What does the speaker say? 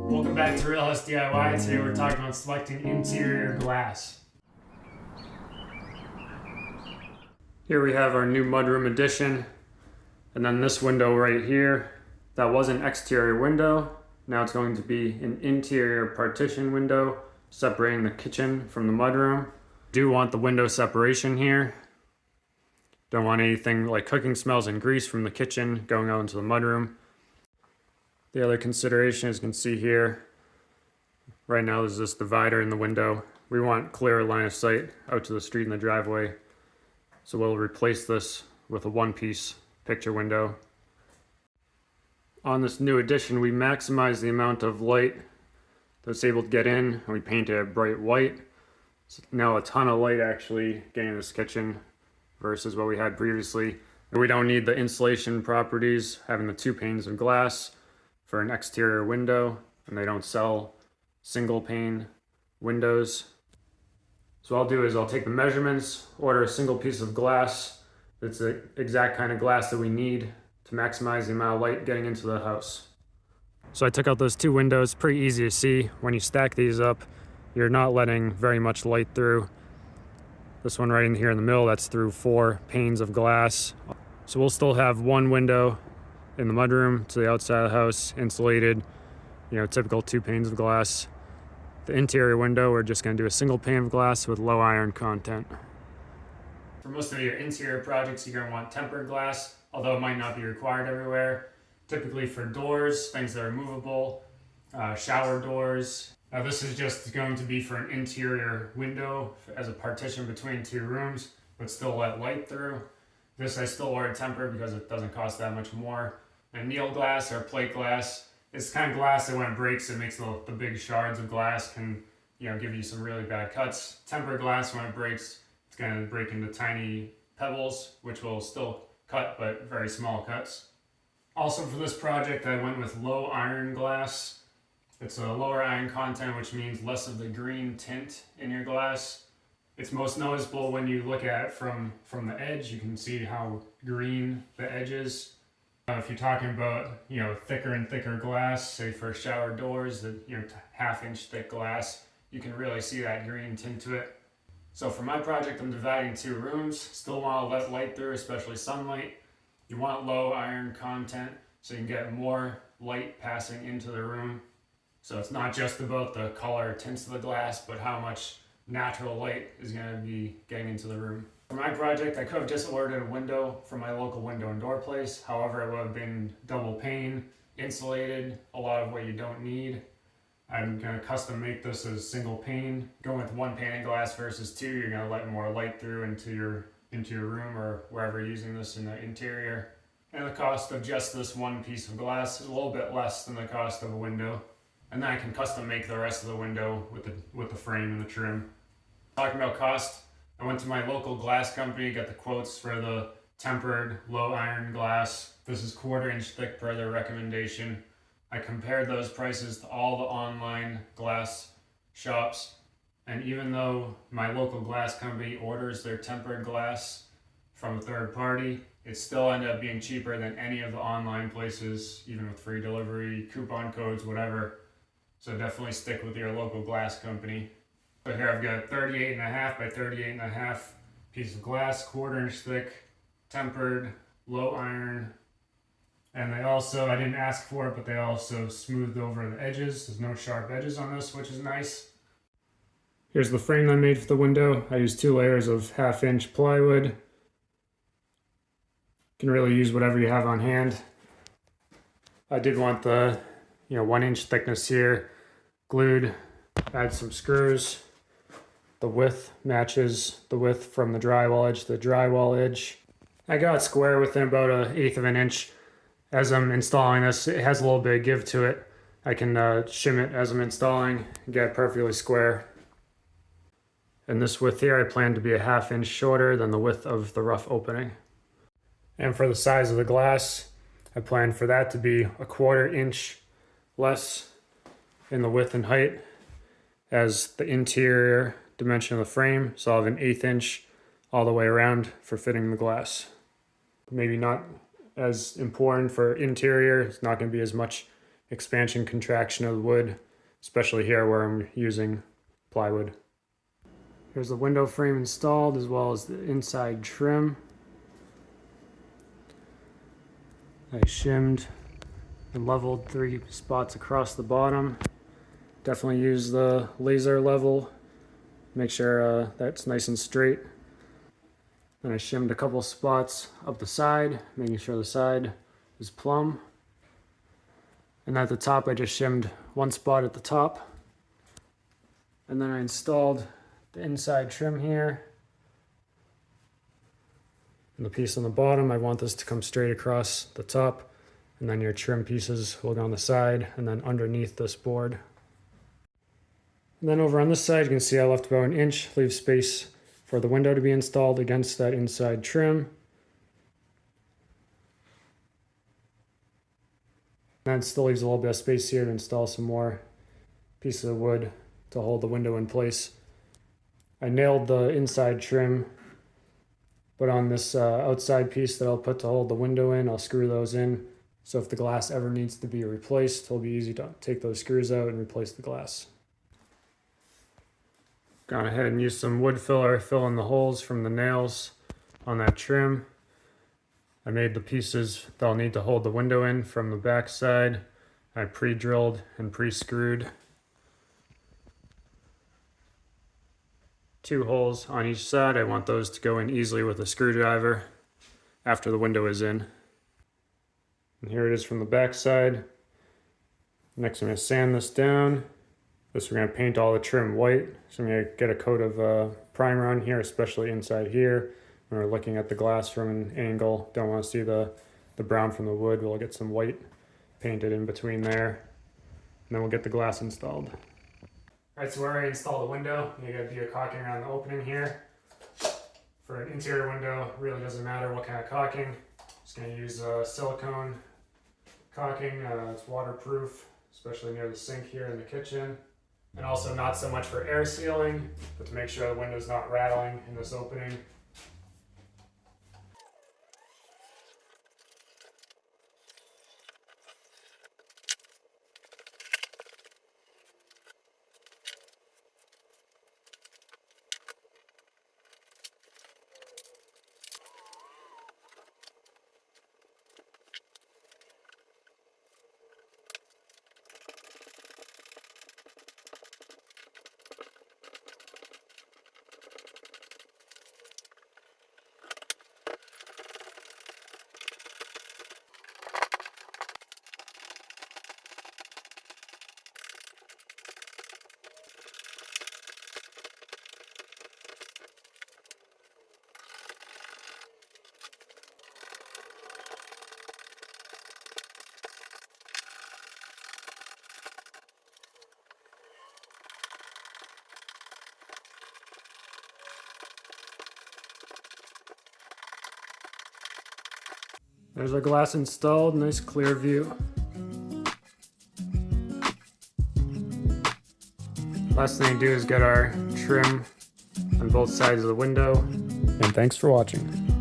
Welcome back to RealHouseDIY. Today we're talking about selecting interior glass. Here we have our new mudroom addition, and then this window right here, that was an exterior window. Now it's going to be an interior partition window separating the kitchen from the mudroom. Do want the window separation here. Don't want anything like cooking smells and grease from the kitchen going out into the mudroom. The other consideration, as you can see here, right now there's this divider in the window. We want clear line of sight out to the street and the driveway. So we'll replace this with a one-piece picture window. On this new addition, we maximize the amount of light that's able to get in, and we paint it bright white. So now a ton of light actually getting in this kitchen versus what we had previously. And we don't need the insulation properties, having the 2 panes of glass for an exterior window, and they don't sell single pane windows. So what I'll do is I'll take the measurements, order a single piece of glass that's the exact kind of glass that we need to maximize the amount of light getting into the house. So I took out those 2 windows, pretty easy to see. When you stack these up, you're not letting very much light through. This one right in here in the middle, that's through 4 panes of glass. So we'll still have 1 window in the mudroom to the outside of the house, insulated, typical 2 panes of glass. The interior window, we're just going to do a single pane of glass with low iron content. For most of your interior projects, you're going to want tempered glass, although it might not be required everywhere. Typically for doors, things that are movable, shower doors. Now this is just going to be for an interior window as a partition between 2 rooms, but still let light through. This I still order tempered because it doesn't cost that much more. Annealed glass or plate glass, it's the kind of glass that when it breaks, it makes the big shards of glass can give you some really bad cuts. Tempered glass, when it breaks, it's going to break into tiny pebbles, which will still cut, but very small cuts. Also for this project, I went with low iron glass. It's a lower iron content, which means less of the green tint in your glass. It's most noticeable when you look at it from the edge. You can see how green the edge is. If you're talking about thicker and thicker glass, say for shower doors, that half-inch thick glass, you can really see that green tint to it. So for my project, I'm dividing 2 rooms. Still want to let light through, especially sunlight. You want low iron content so you can get more light passing into the room. So it's not just about the color tints of the glass, but how much natural light is going to be getting into the room. For my project, I could have just ordered a window from my local window and door place. However, it would have been double pane, insulated, a lot of what you don't need. I'm going to custom make this as single pane. Going with 1 pane of glass versus 2, you're going to let more light through into your room or wherever you're using this in the interior. And the cost of just this 1 piece of glass is a little bit less than the cost of a window. And then I can custom make the rest of the window with the frame and the trim. Talking about cost, I went to my local glass company, got the quotes for the tempered low iron glass. This is 1/4 inch thick per their recommendation. I compared those prices to all the online glass shops, and even though my local glass company orders their tempered glass from a third party, it still ended up being cheaper than any of the online places, even with free delivery, coupon codes, whatever. So definitely stick with your local glass company. So here I've got 38.5 by 38.5 piece of glass, 1/4 inch thick, tempered, low iron. And they also, I didn't ask for it, but they also smoothed over the edges. There's no sharp edges on this, which is nice. Here's the frame I made for the window. I used 2 layers of 1/2 inch plywood. You can really use whatever you have on hand. I did want the 1 inch thickness here, glued, add some screws. The width matches the width from the drywall edge to the drywall edge. I got it square within about 1/8 of an inch. As I'm installing this, it has a little bit of give to it. I can shim it as I'm installing and get it perfectly square. And this width here, I plan to be 1/2 inch shorter than the width of the rough opening. And for the size of the glass, I plan for that to be 1/4 inch less in the width and height as the interior dimension of the frame. So I'll have an 1/8 inch all the way around for fitting the glass. Maybe not as important for interior. It's not going to be as much expansion, contraction of the wood, especially here where I'm using plywood. Here's the window frame installed as well as the inside trim. I shimmed and leveled 3 spots across the bottom. Definitely use the laser level, make sure that's nice and straight. Then I shimmed a couple spots up the side, making sure the side is plumb. And at the top I just shimmed 1 spot at the top. And then I installed the inside trim here. And the piece on the bottom, I want this to come straight across the top. And then your trim pieces will go on the side and then underneath this board. And then over on this side, you can see I left about 1 inch, leave space for the window to be installed against that inside trim. And that still leaves a little bit of space here to install some more pieces of wood to hold the window in place. I nailed the inside trim, but on this outside piece that I'll put to hold the window in, I'll screw those in. So if the glass ever needs to be replaced, it'll be easy to take those screws out and replace the glass. Gone ahead and used some wood filler, fill in the holes from the nails on that trim. I made the pieces that I'll need to hold the window in from the back side. I pre-drilled and pre-screwed 2 holes on each side. I want those to go in easily with a screwdriver after the window is in. And here it is from the back side. Next I'm going to sand this down. This we're going to paint all the trim white. So I'm going to get a coat of primer on here, especially inside here. When we're looking at the glass from an angle, don't want to see the brown from the wood. We'll get some white painted in between there. And then we'll get the glass installed. Alright, so where I install the window, you got to do your caulking around the opening here. For an interior window, really doesn't matter what kind of caulking. Just going to use silicone caulking. It's waterproof, especially near the sink here in the kitchen. And also not so much for air sealing, but to make sure the window's not rattling in this opening. There's our glass installed, nice clear view. Last thing to do is get our trim on both sides of the window. And thanks for watching.